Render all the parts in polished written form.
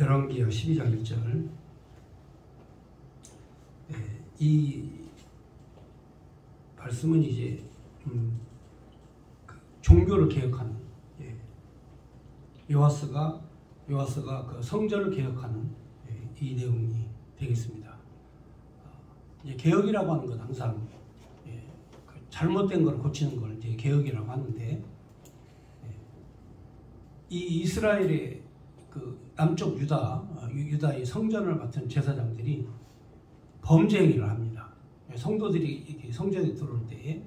열왕기하 12장 1절. 이 말씀은 이제 그 종교를 개혁하는, 요아스가 그 성전을 개혁하는 이 내용이 되겠습니다. 이제 개혁이라고 하는 건 항상 그 잘못된 걸 고치는 걸 이제 개혁이라고 하는데, 이 이스라엘의 그 남쪽 유다의 성전을 맡은 제사장들이 범죄 행위를 합니다. 성도들이 성전에 들어올 때에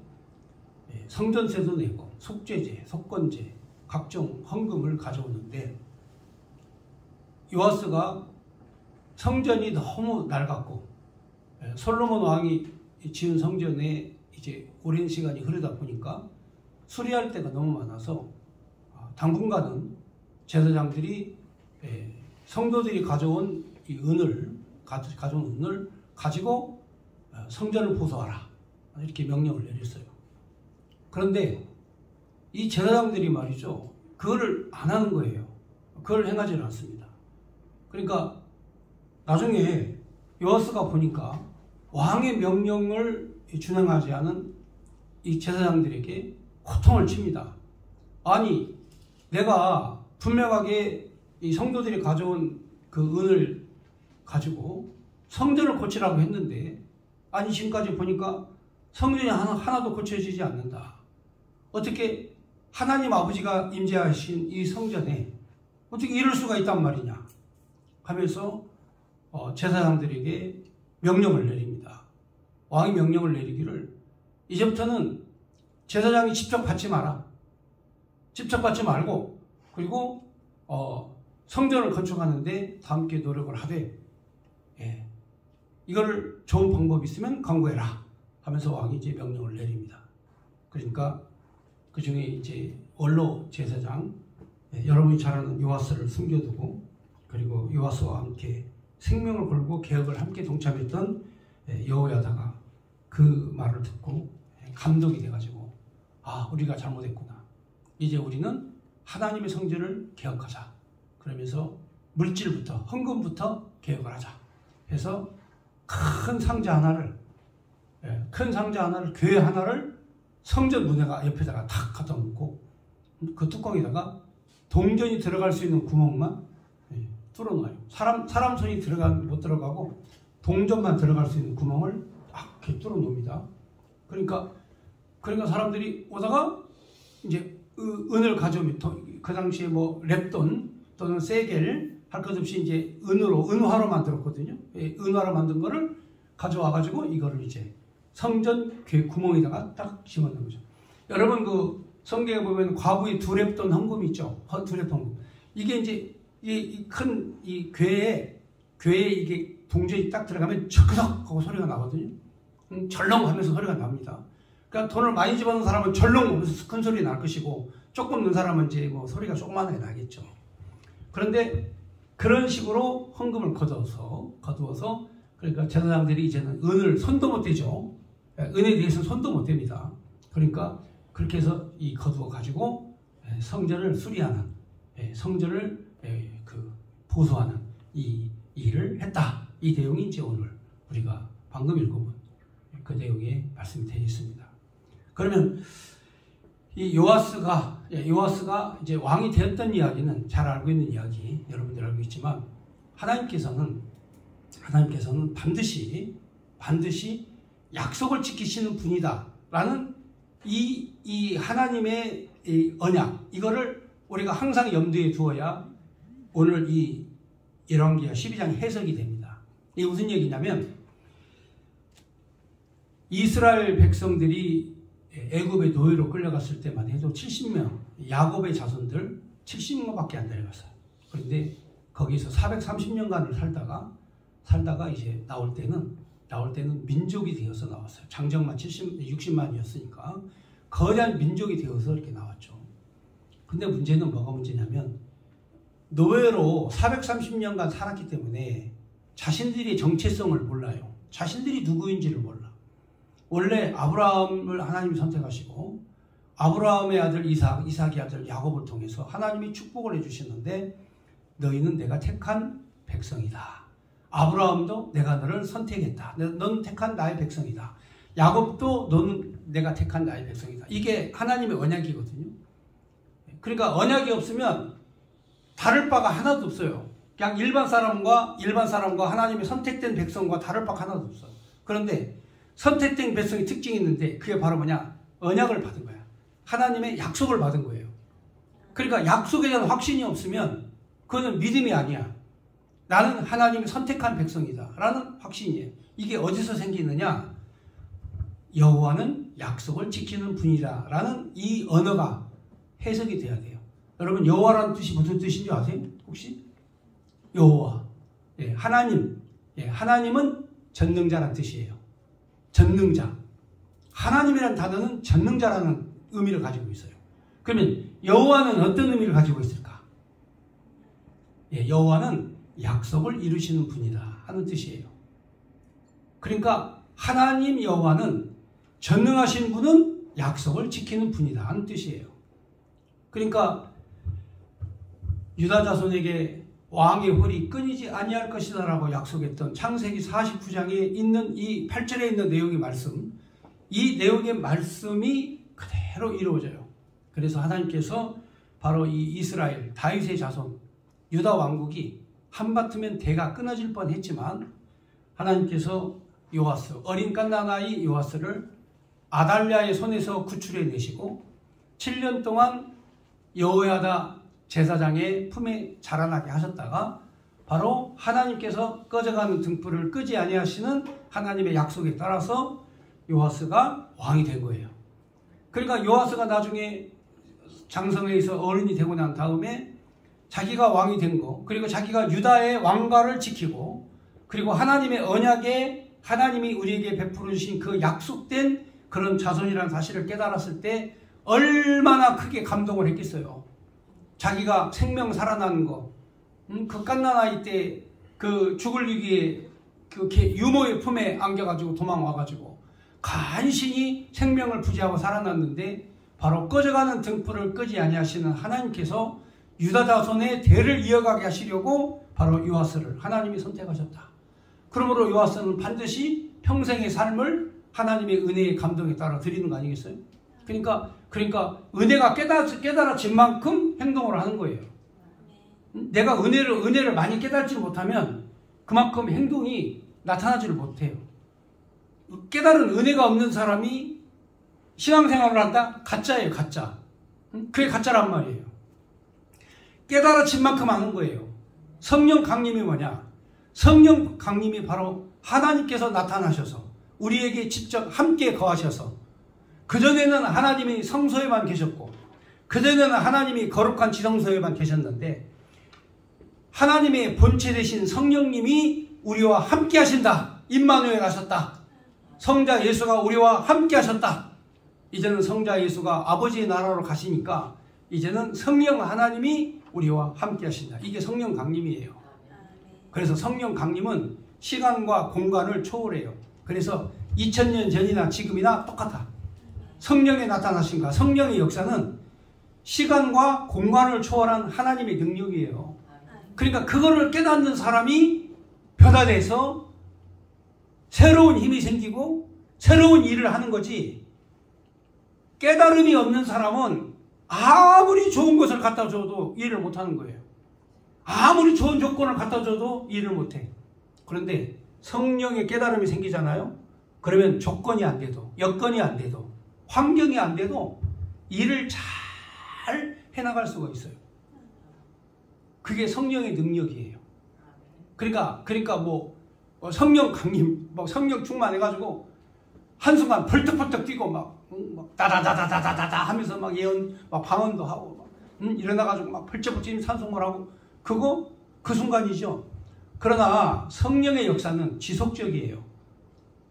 성전세도 내고 속죄제, 속건제, 각종 헌금을 가져오는데, 요아스가 성전이 너무 낡았고 솔로몬 왕이 지은 성전에 이제 오랜 시간이 흐르다 보니까 수리할 때가 너무 많아서 당분간은 제사장들이 성도들이 가져온 이 은을 가지고 성전을 보수하라, 이렇게 명령을 내렸어요. 그런데 이 제사장들이 말이죠, 그거를 안 하는 거예요. 그걸 행하지 않습니다. 그러니까 나중에 요아스가 보니까 왕의 명령을 준행하지 않은 이 제사장들에게 고통을 칩니다. 아니, 내가 분명하게 이 성도들이 가져온 그 은을 가지고 성전을 고치라고 했는데, 아니 지금까지 보니까 성전이 하나도 고쳐지지 않는다. 어떻게 하나님 아버지가 임재하신 이 성전에 어떻게 이럴 수가 있단 말이냐 하면서 제사장들에게 명령을 내립니다. 왕이 명령을 내리기를, 이제부터는 제사장이 직접 받지 마라. 직접 받지 말고, 그리고 성전을 건축하는데 다 함께 노력을 하되, 이거를 좋은 방법이 있으면 강구해라 하면서 왕이 이제 명령을 내립니다. 그러니까 그 중에 이제 원로 제사장, 여러분이 잘 아는 요아스를 숨겨두고, 그리고 요아스와 함께 생명을 걸고 개혁을 함께 동참했던 여호야다가 그 말을 듣고 감동이 돼가지고, 우리가 잘못했구나. 이제 우리는 하나님의 성전을 개혁하자. 그러면서 물질부터, 헌금부터 개혁을 하자 해서 큰 상자 하나를, 교회 하나를 성전 문에가 옆에다가 탁 갖다 놓고, 그 뚜껑에다가 동전이 들어갈 수 있는 구멍만 뚫어놔요. 사람 손이 못 들어가고 동전만 들어갈 수 있는 구멍을 딱 이렇게 뚫어 놓습니다. 그러니까 사람들이 오다가 이제 은을 가져오면, 그 당시에 뭐 랩돈 또는 세겔 할 것 없이 이제 은화로 만들었거든요. 은화로 만든 거를 가져와가지고 이거를 이제 성전 귀 구멍에다가 딱 심어놓은 거죠. 여러분 그 성경에 보면 과부의 두랩돈 헌금이 있죠. 두랩 헌금. 이게 이제 이 큰 이 괴에 이게 동전이 딱 들어가면 척척 하고 소리가 나거든요. 절렁 하면서 소리가 납니다. 그러니까 돈을 많이 집어넣은 사람은 절렁 하면서 큰 소리 날 것이고, 조금 넣은 사람은 이제 뭐 소리가 조그만하게 나겠죠. 그런데 그런 식으로 헌금을 거두어서 그러니까 제사장들이 이제는 은을 손도 못 대죠. 은에 대해서는 손도 못 댑니다. 그러니까 그렇게 해서 이 거두어 가지고 성전을 수리하는, 성전을 그 보수하는 이 일을 했다. 이 내용이 이제 오늘 우리가 방금 읽어본 그 내용의 말씀이 되겠습니다. 그러면 이 요아스가 이제 왕이 되었던 이야기는 잘 알고 있는 이야기, 여러분들 알고 있지만, 하나님께서는 반드시 약속을 지키시는 분이다라는 이 하나님의 이 언약, 이거를 우리가 항상 염두에 두어야 오늘 이 열왕기하 12장 해석이 됩니다. 이게 무슨 얘기냐면, 이스라엘 백성들이 애굽의 노예로 끌려갔을 때만 해도 70명, 야곱의 자손들 70명밖에 안 데려갔어요. 그런데 거기서 430년간을 살다가 이제 나올 때는 민족이 되어서 나왔어요. 장정만 60만이었으니까 거대한 민족이 되어서 이렇게 나왔죠. 근데 문제는 뭐가 문제냐면, 노예로 430년간 살았기 때문에 자신들의 정체성을 몰라요. 자신들이 누구인지를 몰라. 원래 아브라함을 하나님이 선택하시고, 아브라함의 아들 이삭, 이삭의 아들 야곱을 통해서 하나님이 축복을 해주셨는데, 너희는 내가 택한 백성이다. 아브라함도 내가 너를 선택했다. 너는 택한 나의 백성이다. 야곱도 너는 내가 택한 나의 백성이다. 이게 하나님의 언약이거든요. 그러니까 언약이 없으면 다를 바가 하나도 없어요. 그냥 일반 사람과 하나님의 선택된 백성과 다를 바가 하나도 없어요. 그런데 선택된 백성의 특징이 있는데 그게 바로 뭐냐? 언약을 받은 거야. 하나님의 약속을 받은 거예요. 그러니까 약속에 대한 확신이 없으면 그거는 믿음이 아니야. 나는 하나님이 선택한 백성이다 라는 확신이에요. 이게 어디서 생기느냐? 여호와는 약속을 지키는 분이다 라는 이 언어가 해석이 돼야 돼요. 여러분 여호와라는 뜻이 무슨 뜻인지 아세요? 혹시? 여호와, 예, 하나님, 예, 하나님은 전능자라는 뜻이에요. 전능자. 하나님이라는 단어는 전능자라는 의미를 가지고 있어요. 그러면 여호와는 어떤 의미를 가지고 있을까? 예, 여호와는 약속을 이루시는 분이다 하는 뜻이에요. 그러니까 하나님 여호와는 전능하신 분은 약속을 지키는 분이다 하는 뜻이에요. 그러니까 유다 자손에게 왕의 홀이 끊이지 아니할 것이다 라고 약속했던 창세기 49장에 있는 이 8절에 있는 내용의 말씀, 이 내용의 말씀이 그대로 이루어져요. 그래서 하나님께서 바로 이 이스라엘 다윗의 자손 유다 왕국이 한바트면 대가 끊어질 뻔했지만 하나님께서 요아스, 어린 갓난아이 요아스를 아달랴의 손에서 구출해 내시고 7년 동안 여호야다 제사장의 품에 자라나게 하셨다가 바로 하나님께서 꺼져가는 등불을 끄지 아니하시는 하나님의 약속에 따라서 요아스가 왕이 된 거예요. 그러니까 요아스가 나중에 장성에서 어른이 되고 난 다음에 자기가 왕이 된 거, 그리고 자기가 유다의 왕가를 지키고, 그리고 하나님의 언약에 하나님이 우리에게 베풀어 주신 그 약속된 그런 자손이라는 사실을 깨달았을 때 얼마나 크게 감동을 했겠어요. 자기가 생명 살아나는 거, 그 갓난아이 때 그 죽을 위기에 그 유모의 품에 안겨가지고 도망와가지고 간신히 생명을 부지하고 살아났는데 바로 꺼져가는 등불을 끄지 아니하시는 하나님께서 유다 자손의 대를 이어가게 하시려고 바로 요아스를 하나님이 선택하셨다. 그러므로 요아스는 반드시 평생의 삶을 하나님의 은혜의 감동에 따라 드리는 거 아니겠어요? 그러니까 은혜가 깨달아진 만큼 행동을 하는 거예요. 내가 은혜를 많이 깨닫지 못하면 그만큼 행동이 나타나지를 못해요. 깨달은 은혜가 없는 사람이 신앙생활을 한다? 가짜예요, 가짜. 그게 가짜란 말이에요. 깨달아진 만큼 하는 거예요. 성령 강림이 뭐냐? 성령 강림이 바로 하나님께서 나타나셔서 우리에게 직접 함께 거하셔서, 그전에는 하나님이 성소에만 계셨고 그전에는 하나님이 거룩한 지성소에만 계셨는데 하나님의 본체 되신 성령님이 우리와 함께 하신다. 임마누엘 하셨다. 성자 예수가 우리와 함께 하셨다. 이제는 성자 예수가 아버지의 나라로 가시니까 이제는 성령 하나님이 우리와 함께 하신다. 이게 성령 강림이에요. 그래서 성령 강림은 시간과 공간을 초월해요. 그래서 2000년 전이나 지금이나 똑같아. 성령에 나타나신가, 성령의 역사는 시간과 공간을 초월한 하나님의 능력이에요. 그러니까 그거를 깨닫는 사람이 변화돼서 새로운 힘이 생기고 새로운 일을 하는 거지, 깨달음이 없는 사람은 아무리 좋은 것을 갖다 줘도 일을 못하는 거예요. 아무리 좋은 조건을 갖다 줘도 일을 못해. 그런데 성령의 깨달음이 생기잖아요. 그러면 조건이 안 돼도, 여건이 안 돼도, 환경이 안 돼도 일을 잘 해나갈 수가 있어요. 그게 성령의 능력이에요. 그러니까 뭐 성령 강림, 뭐 성령 충만해가지고 한순간 벌떡벌떡 뛰고 막 다다다다다다다 하면서 막 예언, 막 방언도 하고 일어나가지고 막 펄쩍펄쩍 찬송을 하고, 그거 그 순간이죠. 그러나 성령의 역사는 지속적이에요.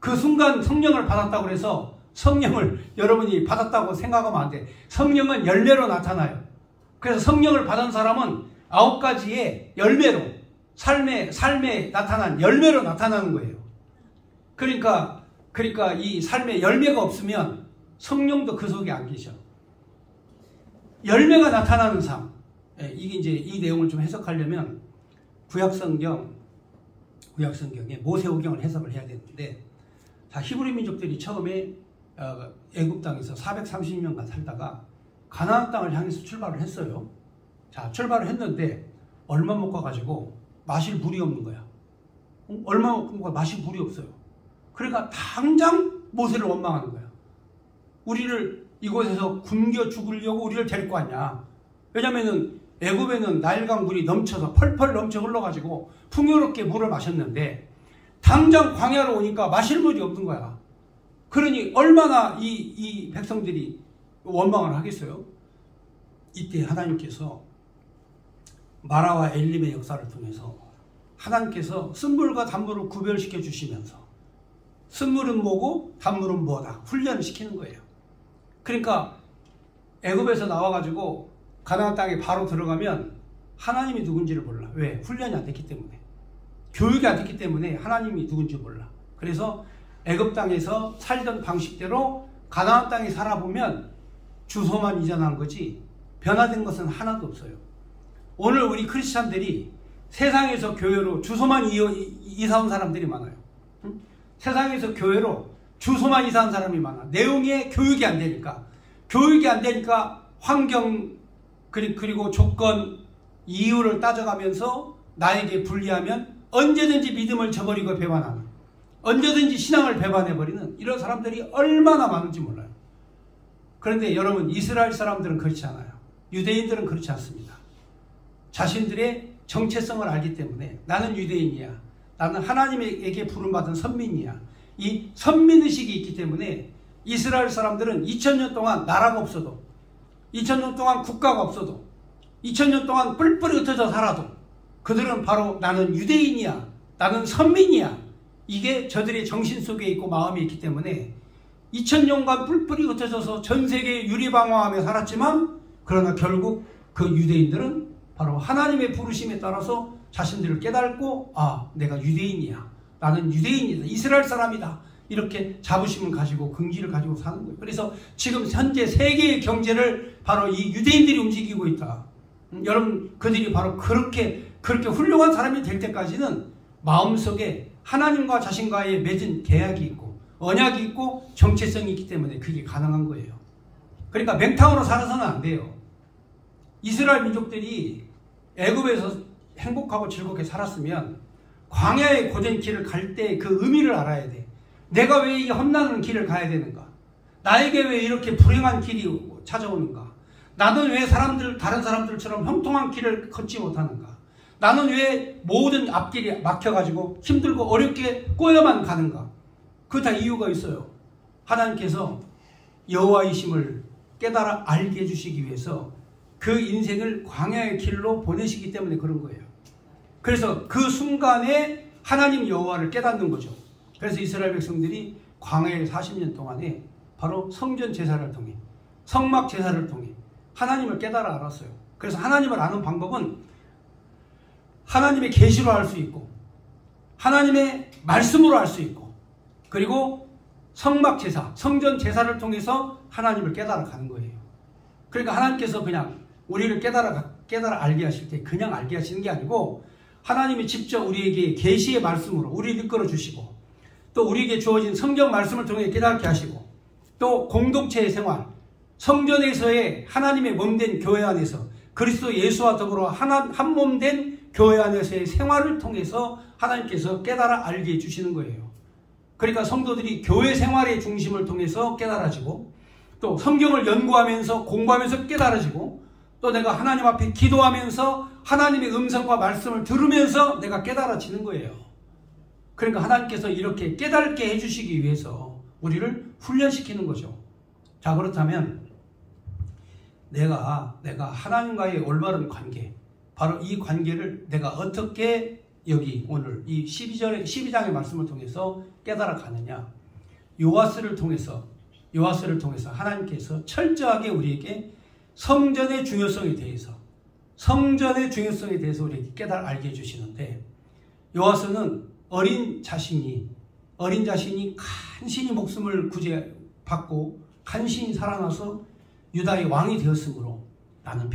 그 순간 성령을 받았다고 해서 성령을 여러분이 받았다고 생각하면 안 돼. 성령은 열매로 나타나요. 그래서 성령을 받은 사람은 9가지의 열매로, 삶에 나타난 열매로 나타나는 거예요. 그러니까 이 삶에 열매가 없으면 성령도 그 속에 안 계셔. 열매가 나타나는 삶, 이게 이제 이 내용을 좀 해석하려면 구약성경에 모세오경을 해석을 해야 되는데, 자, 히브리 민족들이 처음에 애굽 땅에서 430년간 살다가 가나안 땅을 향해서 출발을 했어요. 자, 출발을 했는데 얼마 못 가가지고 마실 물이 없는 거야. 얼마 못 가 마실 물이 없어요. 그러니까 당장 모세를 원망하는 거야. 우리를 이곳에서 굶겨 죽으려고 우리를 데리고 왔냐. 왜냐면은 애굽에는 나일강 물이 넘쳐서 펄펄 넘쳐 흘러가지고 풍요롭게 물을 마셨는데 당장 광야로 오니까 마실 물이 없는 거야. 그러니 얼마나 이 백성들이 원망을 하겠어요. 이때 하나님께서 마라와 엘림의 역사를 통해서 하나님께서 쓴물과 단물을 구별시켜 주시면서 쓴물은 뭐고 단물은 뭐다 훈련을 시키는 거예요. 그러니까 애굽에서 나와가지고 가나안 땅에 바로 들어가면 하나님이 누군지를 몰라. 왜? 훈련이 안 됐기 때문에. 교육이 안 됐기 때문에 하나님이 누군지 몰라. 그래서 애굽 땅에서 살던 방식대로 가나안 땅에 살아보면 주소만 이전한 거지 변화된 것은 하나도 없어요. 오늘 우리 크리스찬들이 세상에서 교회로 주소만 이사온 사람들이 많아요. 응? 세상에서 교회로 주소만 이사한 사람이 많아. 내용에 교육이 안 되니까. 교육이 안 되니까 환경 그리고 조건 이유를 따져가면서 나에게 불리하면 언제든지 믿음을 저버리고 배반하는, 언제든지 신앙을 배반해버리는 이런 사람들이 얼마나 많은지 몰라요. 그런데 여러분, 이스라엘 사람들은 그렇지 않아요. 유대인들은 그렇지 않습니다. 자신들의 정체성을 알기 때문에 나는 유대인이야, 나는 하나님에게 부름받은 선민이야, 이 선민의식이 있기 때문에 이스라엘 사람들은 2000년 동안 나라가 없어도, 2000년 동안 국가가 없어도, 2000년 동안 뿔뿔이 흩어져 살아도 그들은 바로 나는 유대인이야, 나는 선민이야, 이게 저들의 정신 속에 있고 마음에 있기 때문에 2000년간 뿔뿔이 흩어져서 전 세계에 유리방황하며 살았지만, 그러나 결국 그 유대인들은 바로 하나님의 부르심에 따라서 자신들을 깨닫고, 아, 내가 유대인이야, 나는 유대인이다, 이스라엘 사람이다, 이렇게 자부심을 가지고 긍지를 가지고 사는 거예요. 그래서 지금 현재 세계의 경제를 바로 이 유대인들이 움직이고 있다. 여러분, 그들이 바로 그렇게 훌륭한 사람이 될 때까지는 마음속에 하나님과 자신과의 맺은 계약이 있고 언약이 있고 정체성이 있기 때문에 그게 가능한 거예요. 그러니까 맹탕으로 살아서는 안 돼요. 이스라엘 민족들이 애굽에서 행복하고 즐겁게 살았으면 광야의 고된 길을 갈 때 그 의미를 알아야 돼. 내가 왜 이 험난한 길을 가야 되는가? 나에게 왜 이렇게 불행한 길이 찾아오는가? 나는 왜 다른 사람들처럼 형통한 길을 걷지 못하는가? 나는 왜 모든 앞길이 막혀가지고 힘들고 어렵게 꼬여만 가는가? 그 다 이유가 있어요. 하나님께서 여호와이심을 깨달아 알게 해주시기 위해서 그 인생을 광야의 길로 보내시기 때문에 그런 거예요. 그래서 그 순간에 하나님 여호와를 깨닫는 거죠. 그래서 이스라엘 백성들이 광야의 40년 동안에 바로 성전 제사를 통해, 성막 제사를 통해 하나님을 깨달아 알았어요. 그래서 하나님을 아는 방법은 하나님의 계시로 알 수 있고, 하나님의 말씀으로 알 수 있고, 그리고 성막 제사, 성전 제사를 통해서 하나님을 깨달아 가는 거예요. 그러니까 하나님께서 그냥 우리를 깨달아 알게 하실 때 그냥 알게 하시는 게 아니고, 하나님이 직접 우리에게 계시의 말씀으로 우리를 이끌어 주시고, 또 우리에게 주어진 성경 말씀을 통해 깨닫게 하시고, 또 공동체의 생활, 성전에서의 하나님의 몸된 교회 안에서 그리스도 예수와 더불어 한 몸된 교회 안에서의 생활을 통해서 하나님께서 깨달아 알게 해주시는 거예요. 그러니까 성도들이 교회 생활의 중심을 통해서 깨달아지고, 또 성경을 연구하면서 공부하면서 깨달아지고, 또 내가 하나님 앞에 기도하면서 하나님의 음성과 말씀을 들으면서 내가 깨달아지는 거예요. 그러니까 하나님께서 이렇게 깨닫게 해주시기 위해서 우리를 훈련시키는 거죠. 자, 그렇다면 내가 하나님과의 올바른 관계, 바로 이 관계를 내가 어떻게 여기 오늘 이 12장의 말씀을 통해서 깨달아 가느냐. 요아스를 통해서 하나님께서 철저하게 우리에게 성전의 중요성에 대해서 우리에게 깨달아 알게 해주시는데, 요아스는 어린 자신이 간신히 목숨을 구제받고 간신히 살아나서 유다의 왕이 되었으므로 나는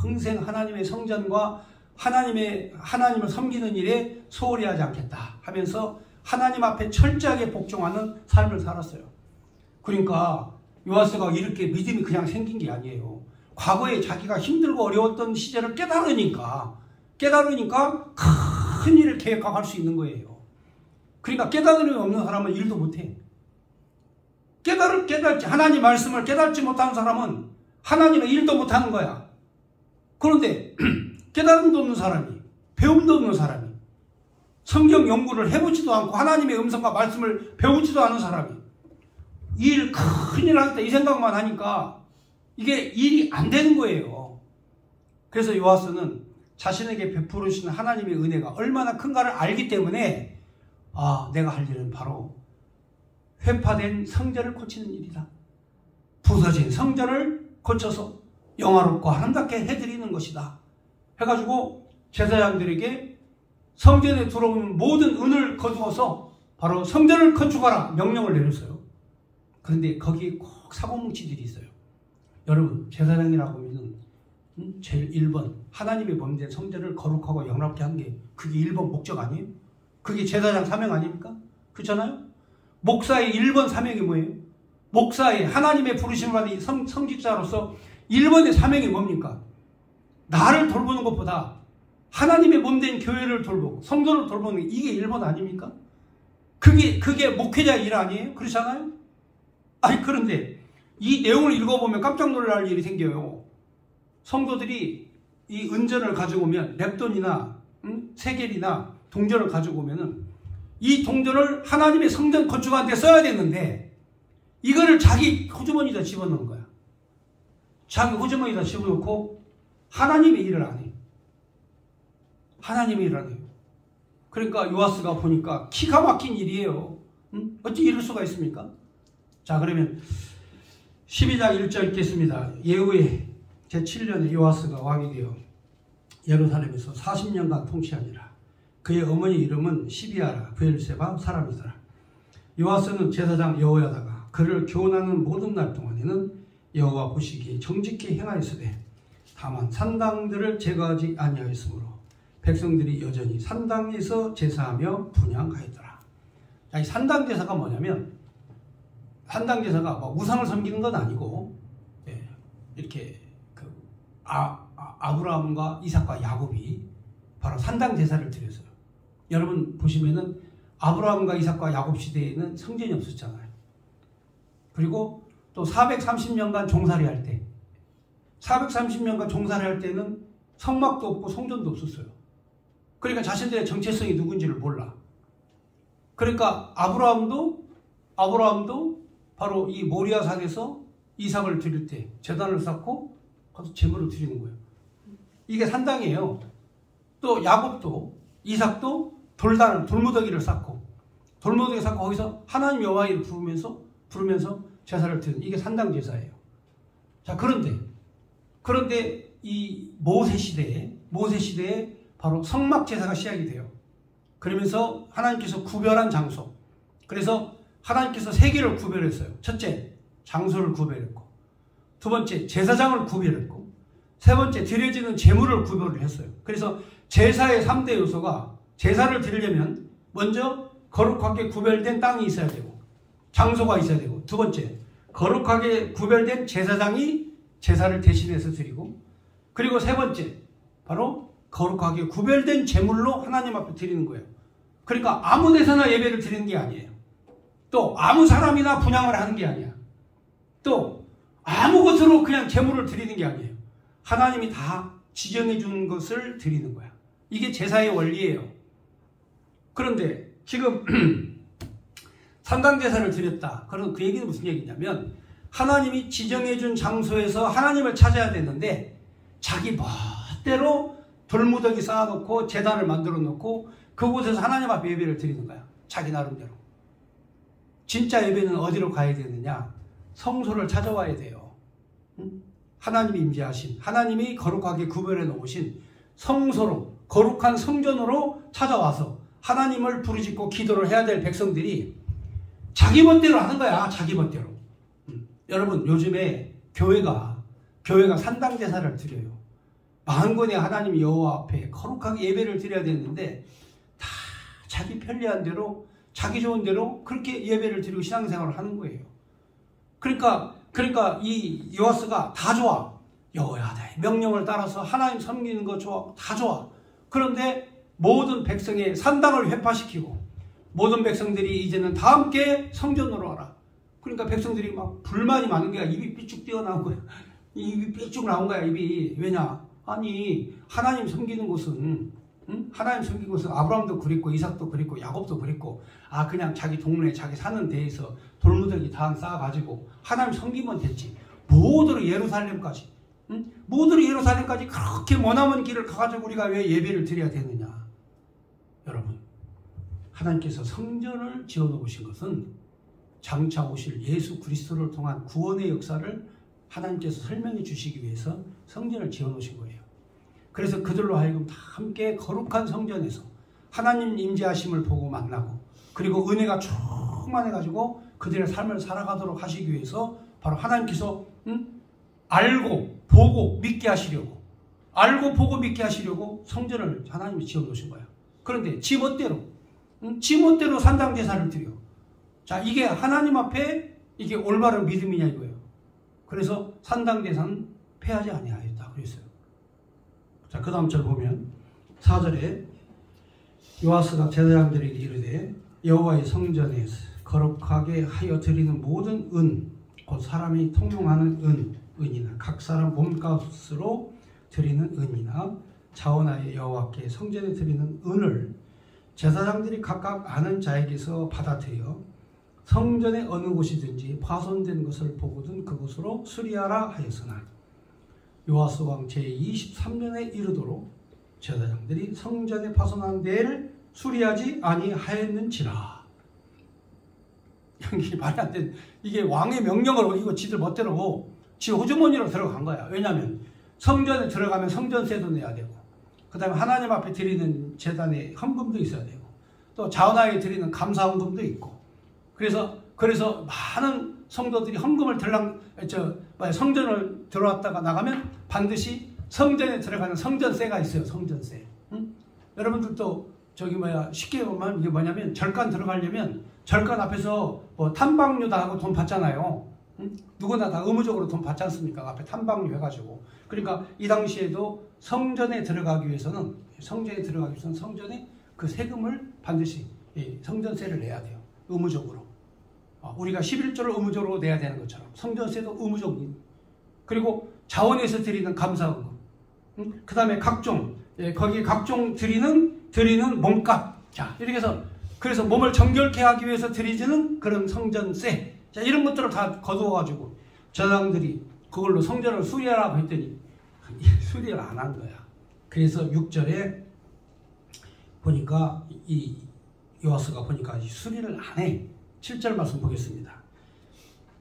평생 하나님의 성전과 하나님을 섬기는 일에 소홀히 하지 않겠다 하면서 하나님 앞에 철저하게 복종하는 삶을 살았어요. 그러니까 요아스가 이렇게 믿음이 그냥 생긴 게 아니에요. 과거에 자기가 힘들고 어려웠던 시절을 깨달으니까 큰 일을 계획할 수 있는 거예요. 그러니까 깨달음이 없는 사람은 일도 못해. 깨달지 하나님 말씀을 깨달지 못하는 사람은 하나님의 일도 못하는 거야. 그런데 깨달음도 없는 사람이, 배움도 없는 사람이, 성경 연구를 해보지도 않고 하나님의 음성과 말씀을 배우지도 않은 사람이 큰일 하겠다 이 생각만 하니까 이게 일이 안 되는 거예요. 그래서 요아스는 자신에게 베푸르신 하나님의 은혜가 얼마나 큰가를 알기 때문에 내가 할 일은 바로 회파된 성전을 고치는 일이다. 부서진 성전을 고쳐서 영화롭고 아름답게 해드리는 것이다. 해가지고 제사장들에게 성전에 들어오는 모든 은을 거두어서 바로 성전을 건축하라 명령을 내렸어요. 그런데 거기에 꼭 사고뭉치들이 있어요. 여러분, 제사장이라고 하면 제일 1번 하나님의 몸된 성전을 거룩하고 영롭게 하는 게 그게 1번 목적 아니에요? 그게 제사장 사명 아닙니까? 그렇잖아요? 목사의 1번 사명이 뭐예요? 목사의 하나님의 부르심을 받은 성직자로서 1번의 사명이 뭡니까? 나를 돌보는 것보다 하나님의 몸된 교회를 돌보고 성도를 돌보는 게 이게 1번 아닙니까? 그게 목회자의 일 아니에요? 그렇잖아요? 그런데 이 내용을 읽어보면 깜짝 놀랄 일이 생겨요. 성도들이 이 은전을 가지고 오면 렙돈이나 세겔이나 동전을 가지고 오면은 이 동전을 하나님의 성전 건축하는 데 써야 되는데 이거를 자기 호주머니에다 집어넣은 거야. 자기 호주머니에다 집어넣고 하나님의 일을 안 해요. 하나님의 일을 안 해요. 그러니까 요아스가 보니까 기가 막힌 일이에요. 어찌 이럴 수가 있습니까? 자, 그러면 12장 1절 읽겠습니다. 예후의 제7년에 요아스가 왕이 되어 예루살렘에서 40년간 통치하니라. 그의 어머니 이름은 시비아라 브엘세바 사람이더라. 요아스는 제사장 여호야다가 그를 교훈하는 모든 날 동안에는 여호와 보시기에 정직히 행하였으되 다만 산당들을 제거하지 아니하였으므로 백성들이 여전히 산당에서 제사하며 분향하였더라. 이 산당 제사가 뭐냐면 산당 제사가 우상을 섬기는 건 아니고 이렇게 아브라함과 이삭과 야곱이 바로 산당 제사를 드렸어요. 여러분 보시면은 아브라함과 이삭과 야곱 시대에는 성전이 없었잖아요. 그리고 또 430년간 종살이 할 때 430년간 종살이 할 때는 성막도 없고 성전도 없었어요. 그러니까 자신들의 정체성이 누군지를 몰라. 그러니까 아브라함도 바로 이 모리아 산에서 이삭을 드릴 때 제단을 쌓고 가서 제물을 드리는 거예요. 이게 산당이에요. 또 야곱도 이삭도 돌무더기를 쌓고 거기서 하나님 여호와의 이름을 부르면서 제사를 드리는 이게 산당 제사예요. 자, 그런데 이 모세 시대에 바로 성막 제사가 시작이 돼요. 그러면서 하나님께서 구별한 장소. 그래서 하나님께서 세 개를 구별했어요. 첫째, 장소를 구별했고, 두 번째, 제사장을 구별했고, 세 번째, 드려지는 제물을 구별을 했어요. 그래서 제사의 3대 요소가 제사를 드리려면 먼저 거룩하게 구별된 땅이 있어야 되고, 장소가 있어야 되고, 두 번째, 거룩하게 구별된 제사장이 제사를 대신해서 드리고, 그리고 세 번째, 바로 거룩하게 구별된 제물로 하나님 앞에 드리는 거예요. 그러니까 아무 데서나 예배를 드리는 게 아니에요. 또 아무 사람이나 분향을 하는 게 아니야. 또 아무 것으로 그냥 제물을 드리는 게 아니에요. 하나님이 다 지정해 준 것을 드리는 거야. 이게 제사의 원리예요. 그런데 지금 산당제사를 드렸다. 그럼 그 얘기는 무슨 얘기냐면 하나님이 지정해 준 장소에서 하나님을 찾아야 되는데 자기 멋대로 돌무더기 쌓아놓고 제단을 만들어 놓고 그곳에서 하나님 앞에 예배를 드리는 거야. 자기 나름대로. 진짜 예배는 어디로 가야 되느냐? 성소를 찾아와야 돼요. 하나님이 임재하신, 하나님이 거룩하게 구별해 놓으신 성소로, 거룩한 성전으로 찾아와서 하나님을 부르짖고 기도를 해야 될 백성들이 자기 멋대로 하는 거야. 자기 멋대로. 여러분, 요즘에 교회가 산당 제사를 드려요. 만군의 하나님 여호와 앞에 거룩하게 예배를 드려야 되는데 다 자기 편리한 대로 자기 좋은 대로 그렇게 예배를 드리고 신앙생활을 하는 거예요. 그러니까 이 요아스가 다 좋아. 여호야다의 명령을 따라서 하나님 섬기는 거 좋아. 다 좋아. 그런데 모든 백성의 산당을 회파시키고 모든 백성들이 이제는 다 함께 성전으로 와라. 그러니까 백성들이 막 불만이 많은 거야. 입이 삐쭉 튀어나온 거야. 입이 삐쭉 나온 거야. 입이. 왜냐? 아니 하나님 섬기는 곳은 하나님 섬기는 곳은 아브라함도 그랬고 이삭도 그랬고 야곱도 그랬고 그냥 자기 동네 자기 사는 데에서 돌무더기 다 쌓아가지고 하나님 섬기면 됐지. 모두로 예루살렘까지 모두로 예루살렘까지 그렇게 머나먼 길을 가가지고 우리가 왜 예배를 드려야 되느냐. 여러분, 하나님께서 성전을 지어놓으신 것은 장차 오실 예수 그리스도를 통한 구원의 역사를 하나님께서 설명해 주시기 위해서 성전을 지어놓으신 거예요. 그래서 그들로 하여금 다 함께 거룩한 성전에서 하나님 임재하심을 보고 만나고 그리고 은혜가 충만해가지고 그들의 삶을 살아가도록 하시기 위해서 바로 하나님께서 알고 보고 믿게 하시려고 알고 보고 믿게 하시려고 성전을 하나님이 지어놓으신 거야. 그런데 지멋대로 산당 제사를 드려. 자, 이게 하나님 앞에 이게 올바른 믿음이냐 이거예요. 그래서 산당 제사는 폐하지 아니하였다 그랬어요. 자, 그 다음 절 보면 4절에 요아스가 제사장들에게 이르되 여호와의 성전에 거룩하게 하여 드리는 모든 은, 곧 사람이 통용하는 은이나 각 사람 몸값으로 드리는 은이나 자원하여 여호와께 성전에 드리는 은을 제사장들이 각각 아는 자에게서 받아들여 성전의 어느 곳이든지 파손된 것을 보거든 그곳으로 수리하라 하였으나 요아스 왕 제23년에 이르도록 제사장들이 성전에 파손한 데를 수리하지 아니하였는지라. 이게 말이 안 돼. 이게 왕의 명령을 어기고 지들 멋대로 지 호주머니로 들어간 거야. 왜냐하면 성전에 들어가면 성전세도 내야 되고 그 다음에 하나님 앞에 드리는 제단에 헌금도 있어야 되고 또 자원하에 드리는 감사헌금도 있고 그래서 많은 성도들이 헌금을 성전을 들어왔다가 나가면 반드시 성전에 들어가는 성전세가 있어요. 성전세. 여러분들도 쉽게 보면 이게 뭐냐면 절간 들어가려면 절간 앞에서 뭐 탐방료다 하고 돈 받잖아요. 누구나 다 의무적으로 돈 받지 않습니까? 앞에 탐방료 해가지고. 그러니까 이 당시에도 성전에 들어가기 위해서는 성전에 그 세금을 반드시 성전세를 내야 돼요. 의무적으로. 우리가 11조를 의무적으로 내야 되는 것처럼 성전세도 의무적인. 그리고 자원에서 드리는 감사헌금. 그 다음에 각종 드리는 몸값. 자, 이렇게 해서 그래서 몸을 정결케 하기 위해서 드리지는 그런 성전세. 자, 이런 것들을 다 거두어가지고 제사장들이 그걸로 성전을 수리하라고 했더니 수리를 안 한 거야. 그래서 6절에 보니까 이 요아스가 보니까 수리를 안 해. 7절 말씀 보겠습니다.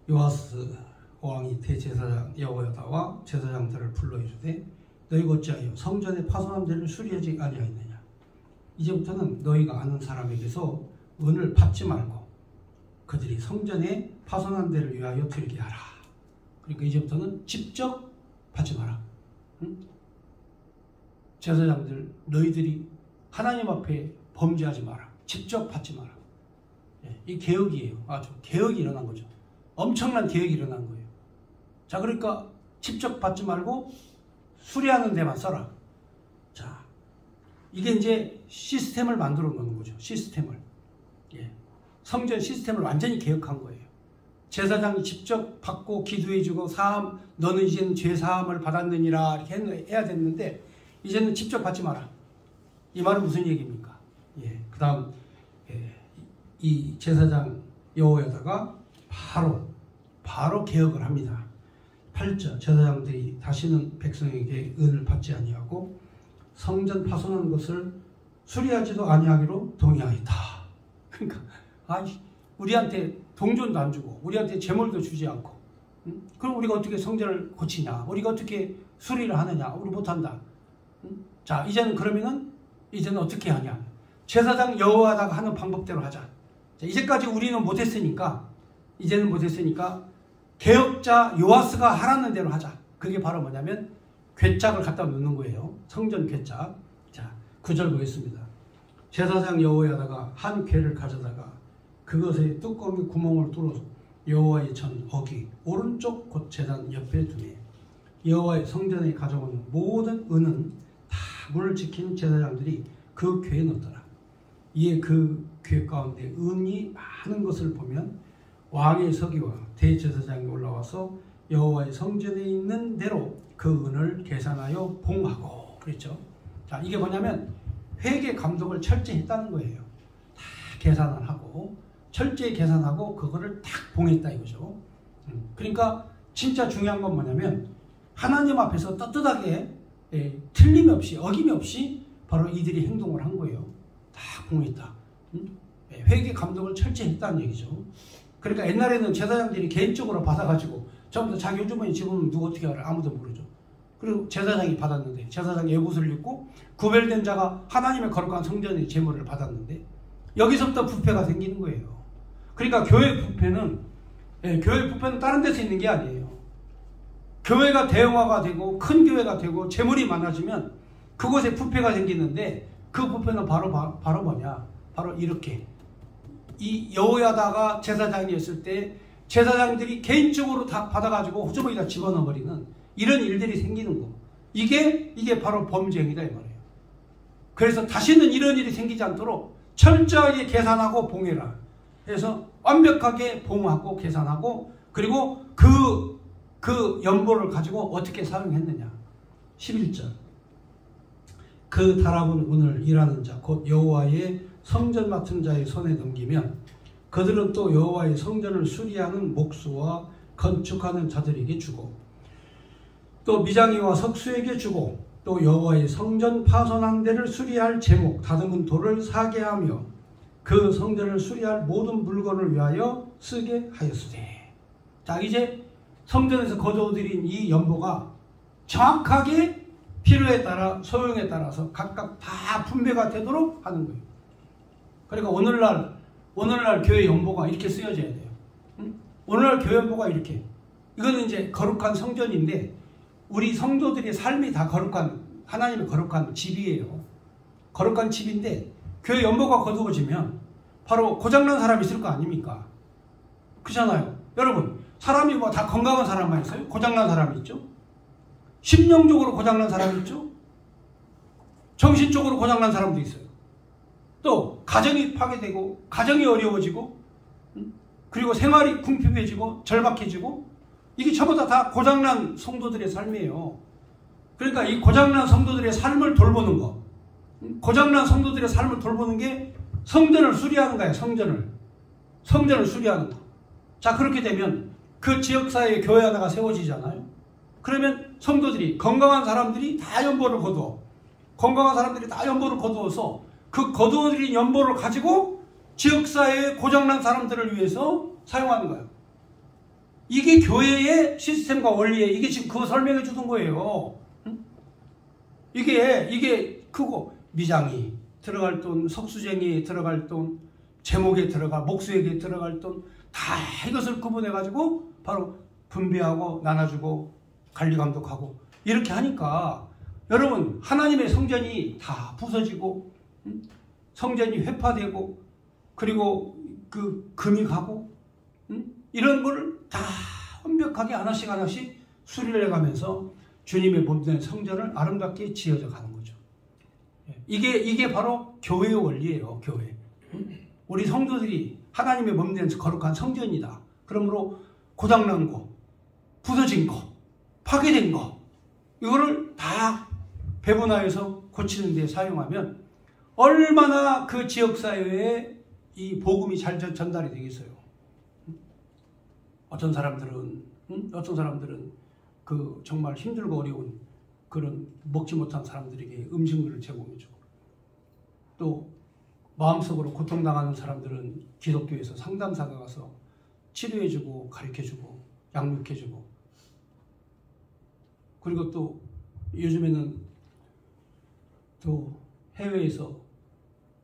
요아스 왕이 대제사장 여호야다와 제사장들을 불러 이르되 너희가 어찌하여 성전의 파손한 데를 수리하지 아니하였느냐. 이제부터는 너희가 아는 사람에게서 은을 받지 말고 그들이 성전에 파손한 데를 위하여 드리게 하라. 그러니까 이제부터는 직접 받지 마라. 제사장들 너희들이 하나님 앞에 범죄하지 마라. 직접 받지 마라. 이 개혁이에요. 아주 개혁이 일어난 거죠. 엄청난 개혁이 일어난 거예요. 자, 그러니까 직접 받지 말고 수리하는 데만 써라. 자, 이게 이제 시스템을 만들어 놓는 거죠. 시스템을. 성전 시스템을 완전히 개혁한 거예요. 제사장이 직접 받고 기도해주고 너는 이제는 죄 사함을 받았느니라 이렇게 해야 됐는데 이제는 직접 받지 마라. 이 말은 무슨 얘기입니까? 그 다음 이 제사장 여호야다가 바로 개혁을 합니다. 8절 제사장들이 다시는 백성에게 은을 받지 아니하고 성전 파손한 것을 수리하지도 아니하기로 동의하였다. 그러니까 우리한테 동전도 안 주고 우리한테 재물도 주지 않고 그럼 우리가 어떻게 성전을 고치냐, 우리가 어떻게 수리를 하느냐, 우리 못한다. 자, 이제는 어떻게 하냐, 제사장 여호야다가 하는 방법대로 하자. 자, 이제까지 우리는 못했으니까 개혁자 요아스가 하라는 대로 하자. 그게 바로 뭐냐면 괴짝을 갖다 놓는 거예요. 성전 괴짝. 자, 9절 보겠습니다. 제사장 여호야다가 한 괴를 가져다가 그것의 뚜껑의 구멍을 뚫어서 여호와의 전 어기 오른쪽 곧 제단 옆에 두매 여호와의 성전에 가져오는 모든 은은 다 문을 지키는 제사장들이 그 괴에 넣더라. 이에 그 괴 가운데 은이 많은 것을 보면 왕의 서기와 대제사장이 올라와서 여호와의 성전에 있는 대로 그 은을 계산하여 봉하고 그랬죠. 자, 이게 뭐냐면 회계 감독을 철저히 했다는 거예요. 다 계산을 하고 철저히 계산하고 그거를 딱 봉했다 이거죠. 그러니까 진짜 중요한 건 뭐냐면 하나님 앞에서 떳떳하게 틀림이 없이 어김이 없이 바로 이들이 행동을 한 거예요. 다 봉했다. 회계 감독을 철저히 했다는 얘기죠. 그러니까 옛날에는 제사장들이 개인적으로 받아가지고 전부 다 자기 호주머니 집으면 누구 어떻게 알아? 아무도 모르죠. 그리고 제사장이 받았는데 제사장 예봇을 입고 구별된 자가 하나님의 거룩한 성전의 제물을 받았는데 여기서부터 부패가 생기는 거예요. 그러니까 교회 부패는 다른 데서 있는 게 아니에요. 교회가 대형화가 되고 큰 교회가 되고 재물이 많아지면 그곳에 부패가 생기는데 그 부패는 바로 뭐냐? 바로 이렇게 이 여호야다가 제사장이었을 때 제사장들이 개인적으로 다 받아가지고 호주머니에다 집어넣어버리는 이런 일들이 생기는 거. 이게 바로 범죄 행위다 이 말이에요. 그래서 다시는 이런 일이 생기지 않도록 철저하게 계산하고 봉해라. 그래서 완벽하게 봉하고 계산하고 그리고 그 연보를 가지고 어떻게 사용했느냐. 11절. 그 달아본 은을 일하는 자 곧 여호와의 성전 맡은 자의 손에 넘기면 그들은 또 여호와의 성전을 수리하는 목수와 건축하는 자들에게 주고 또 미장이와 석수에게 주고 또 여호와의 성전 파손한 데를 수리할 제목 다듬은 돌을 사게 하며 그 성전을 수리할 모든 물건을 위하여 쓰게 하였으되. 자, 이제 성전에서 거두어들인 이 연보가 정확하게 필요에 따라 소용에 따라서 각각 다 분배가 되도록 하는 거예요. 그러니까 오늘날 교회 연보가 이렇게 쓰여져야 돼요. 오늘날 교회 연보가 이렇게. 이거는 이제 거룩한 성전인데 우리 성도들의 삶이 다 거룩한 하나님의 거룩한 집이에요. 거룩한 집인데 교회 연보가 거두어지면 바로 고장난 사람이 있을 거 아닙니까? 그렇잖아요. 여러분 사람이 뭐 다 건강한 사람만 있어요? 고장난 사람이 있죠? 심령적으로 고장난 사람이 있죠? 정신적으로 고장난 사람도 있어요. 또 가정이 파괴되고 가정이 어려워지고 그리고 생활이 궁핍해지고 절박해지고 이게 전부 다 고장난 성도들의 삶이에요. 그러니까 이 고장난 성도들의 삶을 돌보는 거, 고장난 성도들의 삶을 돌보는 게 성전을 수리하는 거예요. 성전을 수리하는 거. 자, 그렇게 되면 그 지역사회에 교회 하나가 세워지잖아요. 그러면 성도들이 건강한 사람들이 다 연보를 거두어 그 거두어들인 연보를 가지고 지역사회의 고장난 사람들을 위해서 사용하는 거예요. 이게 교회의 시스템과 원리에 이게 지금 그거 설명해 주는 거예요. 이게 크고 미장이 들어갈 돈, 석수쟁이에 들어갈 돈, 제목에 들어갈 목수에게 들어갈 돈 다 이것을 구분해 가지고 바로 분배하고 나눠주고 관리 감독하고 이렇게 하니까 여러분 하나님의 성전이 다 부서지고 성전이 회파되고 그리고 그 금이 가고 이런 거를 다 완벽하게 하나씩 수리를 해가면서 주님의 몸된 성전을 아름답게 지어져 가는 거죠. 이게 바로 교회의 원리예요. 교회. 우리 성도들이 하나님의 몸된 거룩한 성전이다. 그러므로 고장난 거, 부서진 거, 파괴된 거 이거를 다 배분하여서 고치는 데 사용하면 얼마나 그 지역사회에 이 복음이 잘 전달이 되겠어요. 어떤 사람들은 그 정말 힘들고 어려운 그런 먹지 못한 사람들에게 음식물을 제공해주고 또 마음속으로 고통당하는 사람들은 기독교에서 상담사가 가서 치료해주고 가르쳐주고 양육해주고 그리고 또 요즘에는 또 해외에서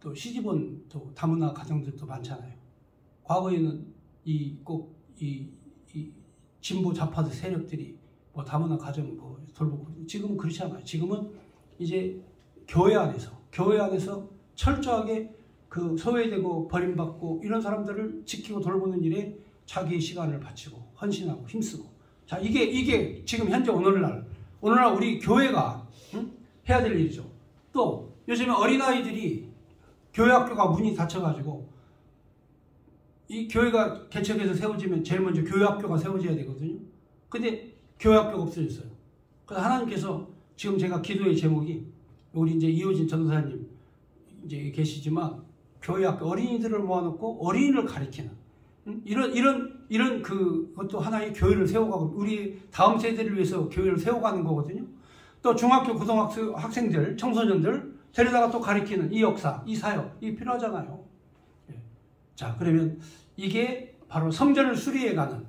또 시집온 또 다문화 가정들도 많잖아요. 과거에는 이 진보 좌파들 세력들이 뭐 다문화 가정 뭐 돌보고. 지금은 그렇지 않아요. 지금은 이제 교회 안에서 철저하게 그 소외되고 버림받고 이런 사람들을 지키고 돌보는 일에 자기의 시간을 바치고 헌신하고 힘쓰고. 자, 이게 지금 현재 오늘날 우리 교회가 해야 될 일이죠. 또 요즘에 어린아이들이 교회 학교가 문이 닫혀가지고 이 교회가 개척해서 세워지면 제일 먼저 교회 학교가 세워져야 되거든요. 근데 교회 학교가 없어졌어요. 그래서 하나님께서 지금 제가 기도의 제목이 우리 이제 이호진 전도사님 이제 계시지만 교회 학교 어린이들을 모아놓고 어린이를 가리키는 이런 그것도 하나의 교회를 세워가고 우리 다음 세대를 위해서 교회를 세워가는 거거든요. 또 중학교 고등학교 학생들 청소년들 데려다가 또 가리키는 이 역사 이 사역 이 필요하잖아요. 자, 그러면 이게 바로 성전을 수리해가는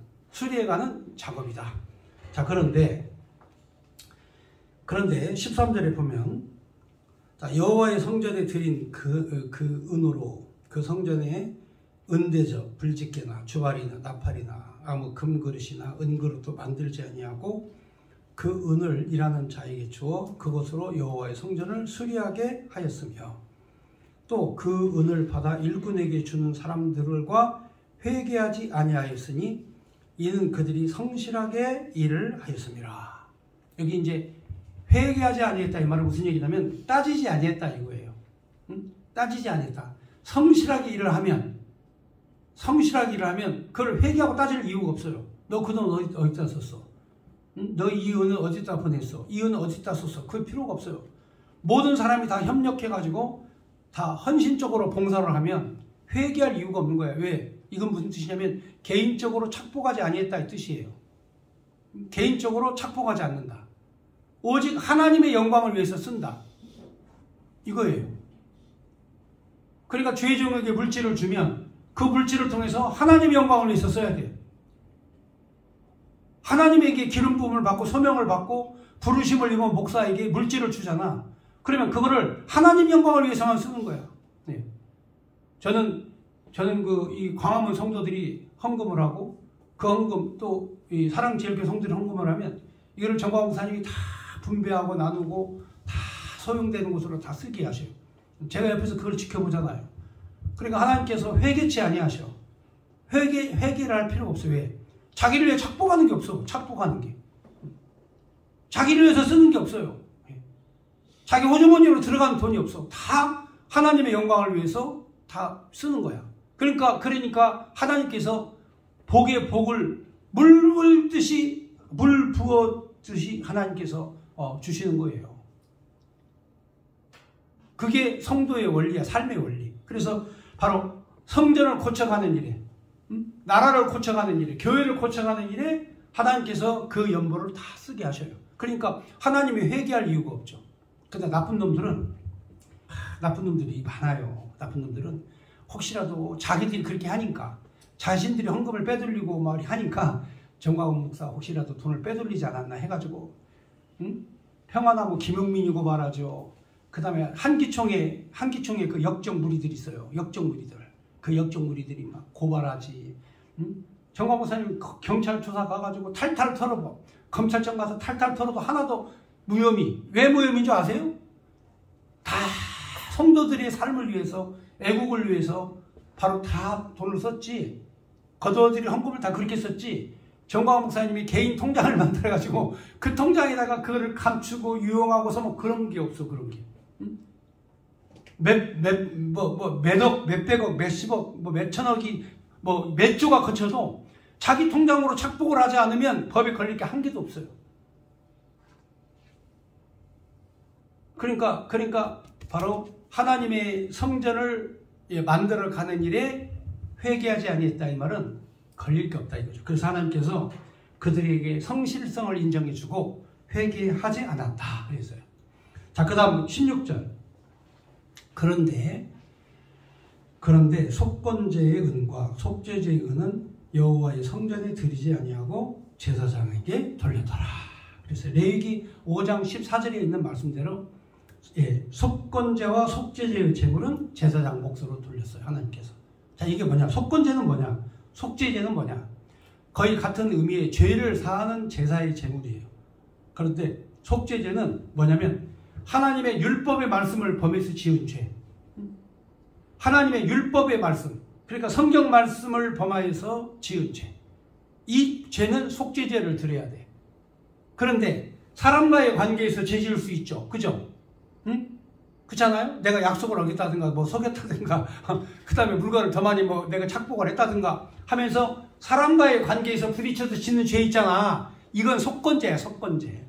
작업이다. 자, 그런데 13절에 보면 자, 여호와의 성전에 드린 그 은으로 그 성전에 은대접, 불집게나 주발이나 나팔이나 아무 금그릇이나 은그릇도 만들지 아니하고 그 은을 일하는 자에게 주어 그것으로 여호와의 성전을 수리하게 하였으며 또 그 은을 받아 일꾼에게 주는 사람들과 회개하지 아니하였으니 이는 그들이 성실하게 일을 하였습니다. 여기 이제 회개하지 아니했다 이 말은 무슨 얘기냐면 따지지 아니했다 이거예요. 따지지 아니했다. 성실하게 일을 하면 그걸 회개하고 따질 이유가 없어요. 너 그 돈 어디다 썼어? 너 이 은은 어디다 보냈어? 이 은은 어디다 썼어? 그 필요가 없어요. 모든 사람이 다 협력해가지고 다 헌신적으로 봉사를 하면 회개할 이유가 없는 거예요. 왜? 이건 무슨 뜻이냐면 개인적으로 착복하지 아니했다 이 뜻이에요. 개인적으로 착복하지 않는다. 오직 하나님의 영광을 위해서 쓴다. 이거예요. 그러니까 죄종에게 물질을 주면 그 물질을 통해서 하나님의 영광을 위해서 써야 돼요. 하나님에게 기름 부음을 받고 소명을 받고 부르심을 입은 목사에게 물질을 주잖아. 그러면 그거를 하나님 영광을 위해서만 쓰는 거야. 네. 저는 이 광화문 성도들이 헌금을 하고 그 헌금 또 이 사랑제일교회 성도들이 헌금을 하면 이거를 정광 목사님이 다 분배하고 나누고 다 소용되는 곳으로 다 쓰게 하셔요. 제가 옆에서 그걸 지켜보잖아요. 그러니까 하나님께서 회개치 아니하셔. 회개를 할 필요가 없어요. 왜? 자기를 위해 착복하는 게 없어. 착복하는 게. 자기를 위해서 쓰는 게 없어요. 자기 호주머니로 들어가는 돈이 없어. 다 하나님의 영광을 위해서 다 쓰는 거야. 그러니까 하나님께서 복의 복을 물 부었듯이 하나님께서 주시는 거예요. 그게 성도의 원리야. 삶의 원리. 그래서 바로 성전을 고쳐가는 일에 나라를 고쳐가는 일에 교회를 고쳐가는 일에 하나님께서 그 연보를 다 쓰게 하셔요. 그러니까 하나님이 회개할 이유가 없죠. 근데 나쁜 놈들이 많아요. 나쁜 놈들은 혹시라도 자기들이 그렇게 하니까 자신들이 헌금을 빼돌리고 막 하니까 정광훈 목사 혹시라도 돈을 빼돌리지 않았나 해가지고 평화나무 김용민이고 말하죠. 그 다음에 한기총에 그 역적 무리들이 있어요. 역적 무리들. 그 역적 무리들이 막 고발하지. 정광훈 목사님 경찰 조사 가가지고 탈탈 털어봐. 검찰청 가서 탈탈 털어도 하나도 무혐의. 왜 무혐의인 줄 아세요? 다 성도들의 삶을 위해서 애국을 위해서 바로 다 돈을 썼지. 거도들이 헌금을 다 그렇게 썼지. 정광훈 목사님이 개인 통장을 만들어가지고 그 통장에다가 그거를 감추고 유용하고서 뭐 그런 게 없어. 그런 게. 몇억, 몇백억, 몇십억, 몇천억이 몇 조가 거쳐도 자기 통장으로 착복을 하지 않으면 법에 걸릴 게 한 개도 없어요. 그러니까 바로 하나님의 성전을 만들어가는 일에 회개하지 아니했다 이 말은 걸릴 게 없다 이거죠. 그래서 하나님께서 그들에게 성실성을 인정해주고 회개하지 않았다 그랬어요. 자, 그 다음 16절. 그런데 속건제의 은과 속죄제의 은은 여호와의 성전에 드리지 아니하고 제사장에게 돌렸더라. 그래서 레위기 5장 14절에 있는 말씀대로 속건제와 속죄제의 제물은 제사장 몫으로 돌렸어요. 하나님께서. 자, 이게 뭐냐? 속건제는 뭐냐? 속죄제는 뭐냐? 거의 같은 의미의 죄를 사하는 제사의 제물이에요. 그런데 속죄죄는 뭐냐면 하나님의 율법의 말씀을 범해서 지은 죄. 하나님의 율법의 말씀, 그러니까 성경 말씀을 범하여서 지은 죄. 이 죄는 속죄죄를 드려야 돼. 그런데 사람과의 관계에서 죄 지을 수 있죠. 그죠? 응? 그렇잖아요? 내가 약속을 어겼다든가 뭐 속였다든가 그 다음에 물건을 더 많이 뭐 내가 착복을 했다든가 하면서 사람과의 관계에서 부딪혀서 짓는 죄 있잖아. 이건 속건죄야. 속건죄.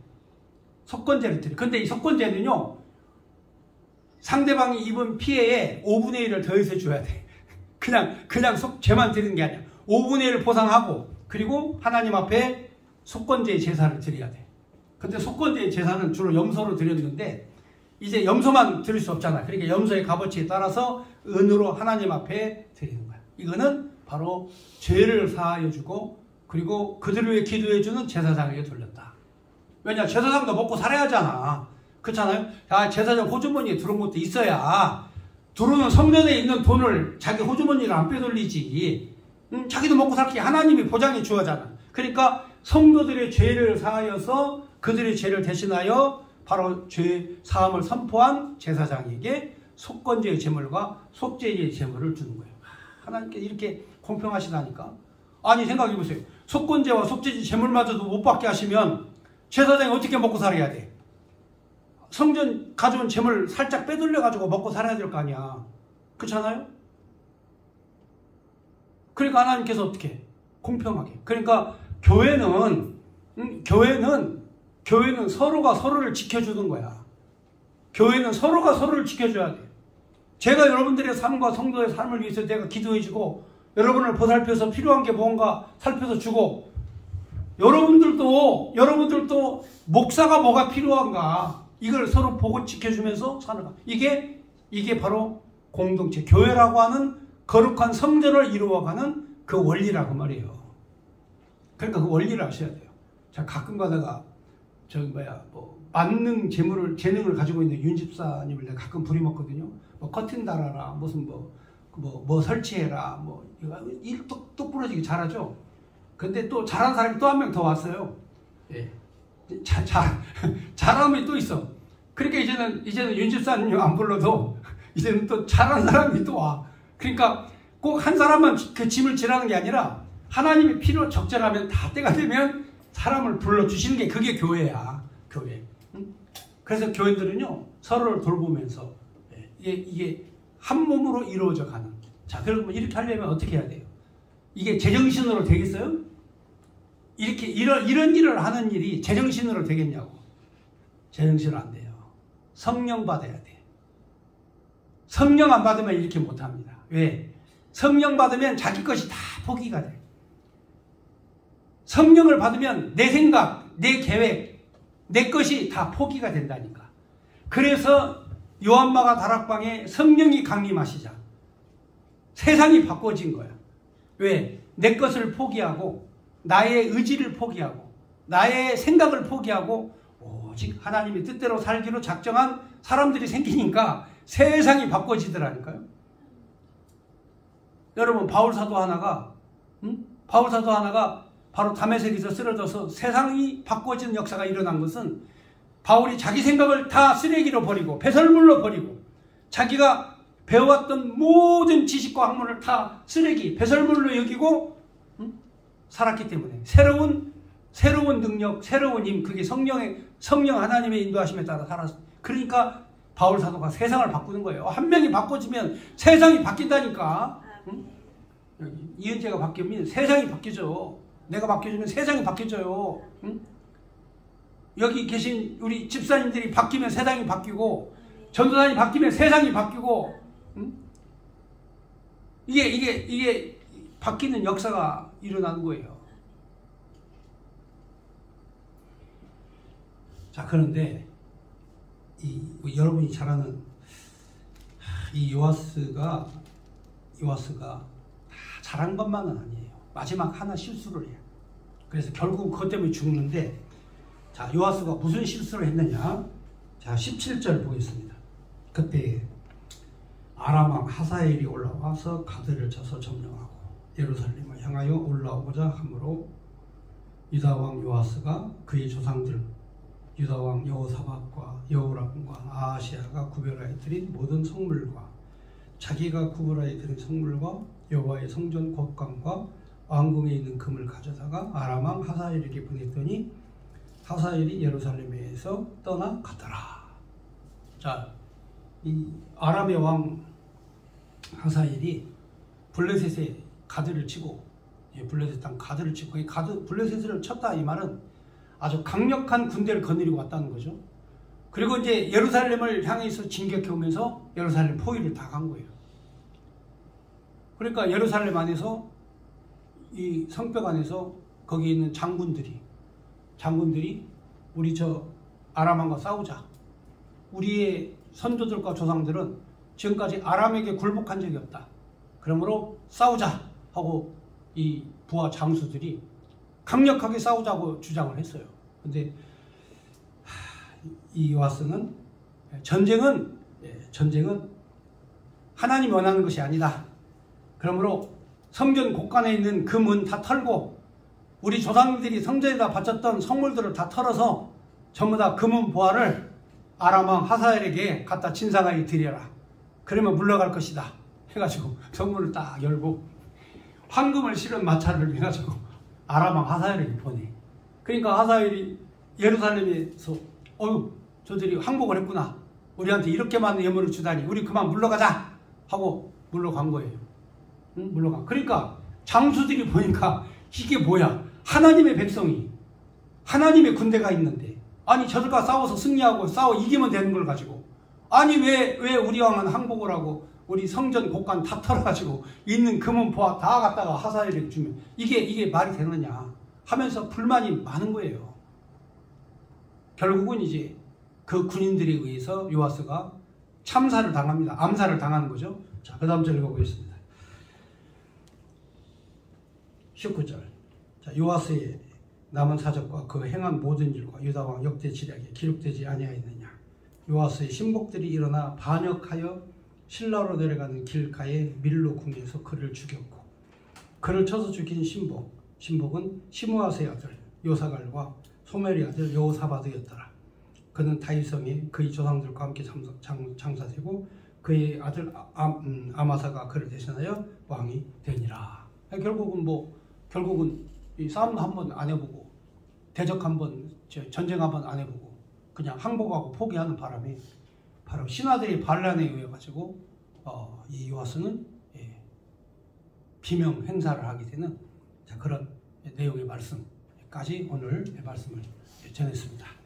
속건죄를 드려. 근데 이 속건죄는요, 상대방이 입은 피해에 5분의 1을 더해서 줘야 돼. 그냥 죄만 드리는 게 아니야. 5분의 1을 보상하고, 그리고 하나님 앞에 속건죄의 제사를 드려야 돼. 근데 속건죄의 제사는 주로 염소로 드렸는데, 이제 염소만 드릴 수 없잖아. 그러니까 염소의 값어치에 따라서 은으로 하나님 앞에 드리는 거야. 이거는 바로 죄를 사하여 주고, 그리고 그들을 위해 기도해 주는 제사장에게 돌렸다. 왜냐, 제사장도 먹고 살아야 하잖아. 그렇잖아요? 야, 제사장 호주머니에 들어온 것도 있어야 들어오는 성전에 있는 돈을 자기 호주머니를 안 빼돌리지. 자기도 먹고 살게 하나님이 보장해 주어잖아. 그러니까 성도들의 죄를 사하여서 그들의 죄를 대신하여 바로 죄 사함을 선포한 제사장에게 속건제의 제물과 속죄의 제물을 주는 거예요. 하나님께 이렇게 공평하시다니까. 아니, 생각해보세요. 속건제와 속죄의 제물마저도 못 받게 하시면 제사장이 어떻게 먹고 살아야 돼? 성전 가져온 재물 살짝 빼돌려가지고 먹고 살아야 될 거 아니야. 그렇잖아요? 그러니까 하나님께서 어떻게? 공평하게. 그러니까 교회는 서로가 서로를 지켜주는 거야. 교회는 서로가 서로를 지켜줘야 돼. 제가 여러분들의 삶과 성도의 삶을 위해서 내가 기도해주고, 여러분을 보살펴서 필요한 게 뭔가 살펴서 주고, 여러분들도 목사가 뭐가 필요한가, 이걸 서로 보고 지켜주면서 사는 거. 이게 바로 공동체, 교회라고 하는 거룩한 성전을 이루어가는 그 원리라고 말이에요. 그러니까 그 원리를 아셔야 돼요. 자, 가끔 가다가 만능 재능을 가지고 있는 윤 집사님을 내가 가끔 부림었거든요. 뭐 커튼 달아라, 무슨 뭐 설치해라, 일 똑부러지게 잘하죠. 근데 또 잘하는 사람이 또 한 명 더 왔어요. 예. 잘함이 또 있어. 그러니까 이제는 윤 집사님 안 불러도 이제는 또 잘하는 사람이 또 와. 그러니까 꼭 한 사람만 그 짐을 지라는 게 아니라 하나님이 필요 적절하면 다 때가 되면 사람을 불러주시는 게 그게 교회야. 교회. 응? 그래서 교회들은요, 서로를 돌보면서 이게 한 몸으로 이루어져 가는. 자, 그러면 이렇게 하려면 어떻게 해야 돼요? 이게 제정신으로 되겠어요? 이런 일을 하는 일이 제정신으로 되겠냐고. 제정신으로 안 돼요. 성령 받아야 돼. 성령 안 받으면 이렇게 못 합니다. 왜? 성령 받으면 자기 것이 다 포기가 돼. 성령을 받으면 내 생각, 내 계획, 내 것이 다 포기가 된다니까. 그래서 요한마가 다락방에 성령이 강림하시자 세상이 바꿔진 거야. 왜? 내 것을 포기하고, 나의 의지를 포기하고, 나의 생각을 포기하고 오직 하나님의 뜻대로 살기로 작정한 사람들이 생기니까 세상이 바꿔지더라니까요. 여러분, 바울사도 하나가 바로 다메섹에서 쓰러져서 세상이 바꿔진 역사가 일어난 것은 바울이 자기 생각을 다 쓰레기로 버리고 배설물로 버리고 자기가 배워왔던 모든 지식과 학문을 다 쓰레기, 배설물로 여기고 살았기 때문에 새로운 능력, 새로운 힘, 그게 성령 하나님의 인도하심에 따라 살았어. 그러니까 바울 사도가 세상을 바꾸는 거예요. 한 명이 바꿔지면 세상이 바뀐다니까. 응? 이은재가 바뀌면 세상이 바뀌죠. 내가 바뀌어주면 세상이 바뀌어져요. 응? 여기 계신 우리 집사님들이 바뀌면 세상이 바뀌고, 전도사님이 바뀌면 세상이 바뀌고, 응? 이게 바뀌는 역사가 일어나는 거예요. 자, 그런데 여러분이 잘 아는 이 요아스가 다 잘한 것만은 아니에요. 마지막 하나 실수를 해요. 그래서 결국 그것 때문에 죽는데, 자, 요아스가 무슨 실수를 했느냐? 자, 17절 보겠습니다. 그때 아람 왕 하사엘이 올라와서 가드를 쳐서 점령하고 예루살렘을 향하여 올라오고자 하므로 유다 왕 요아스가 그의 조상들 유다왕 여호사밧과 여호람과 아하시야가 구별하여 드린 모든 성물과 자기가 구별하여 드린 성물과 여호와의 성전 곳간과 왕궁에 있는 금을 가져다가 아람 왕 하사엘에게 보냈더니 하사엘이 예루살렘에서 떠나 가더라. 자, 이 아람의 왕 하사엘이 블레셋에 가드를 치고, 블레셋 땅 가드를 치고, 블레셋을 쳤다 이 말은 아주 강력한 군대를 거느리고 왔다는 거죠. 그리고 이제 예루살렘을 향해서 진격해 오면서 예루살렘 포위를 다 간 거예요. 그러니까 예루살렘 안에서 이 성벽 안에서 거기 있는 장군들이 우리 저 아람 왕과 싸우자. 우리의 선조들과 조상들은 지금까지 아람에게 굴복한 적이 없다. 그러므로 싸우자 하고 이 부하 장수들이 강력하게 싸우자고 주장을 했어요. 근데 이 요아스는 전쟁은 하나님이 원하는 것이 아니다. 그러므로 성전 곳간에 있는 금은 다 털고 우리 조상들이 성전에다 바쳤던 성물들을 다 털어서 전부 다 금은 보화를 아람 왕 하사엘에게 갖다 진상하게 드려라. 그러면 물러갈 것이다. 해가지고 성문을 딱 열고 황금을 실은 마차를 해가지고 아람 왕 하사엘에게 보내. 그러니까 하사엘이 예루살렘에서 저들이 항복을 했구나. 우리한테 이렇게 많은 예물을 주다니 우리 그만 물러가자 하고 물러간 거예요. 물러가. 그러니까 장수들이 보니까 이게 뭐야? 하나님의 백성이 하나님의 군대가 있는데 아니 저들과 싸워서 승리하고 싸워 이기면 되는 걸 가지고 아니 왜 우리 왕은 항복을 하고 우리 성전 곳간 다 털어가지고 있는 금은 보화 다 갖다가 하사엘에게 주면 이게 말이 되느냐 하면서 불만이 많은 거예요. 결국은 이제 그 군인들에 의해서 요아스가 참사를 당합니다. 암살을 당하는 거죠. 자, 그 다음 절 읽어보겠습니다. 19절. 자, 요아스의 남은 사적과 그 행한 모든 일과 유다왕 역대 지략에 기록되지 아니하였느냐. 요아스의 신복들이 일어나 반역하여 실라로 내려가는 길가에 밀로 궁에서 그를 죽였고 그를 쳐서 죽인 신복은 시므아스의 아들 요사갈과 소멜의 아들 여호사밧이었더라. 그는 다윗성에 그의 조상들과 함께 장사되고 그의 아들 아마사가 그를 대신하여 왕이 되니라. 결국은 이 싸움도 한번 안 해보고 대적 한번 전쟁 한번 안 해보고 그냥 항복하고 포기하는 바람에 바로 신하들의 반란에 의해 가지고 이 요아스는 비명 행사를 하게 되는 그런 내용의 말씀까지 오늘 말씀을 전했습니다.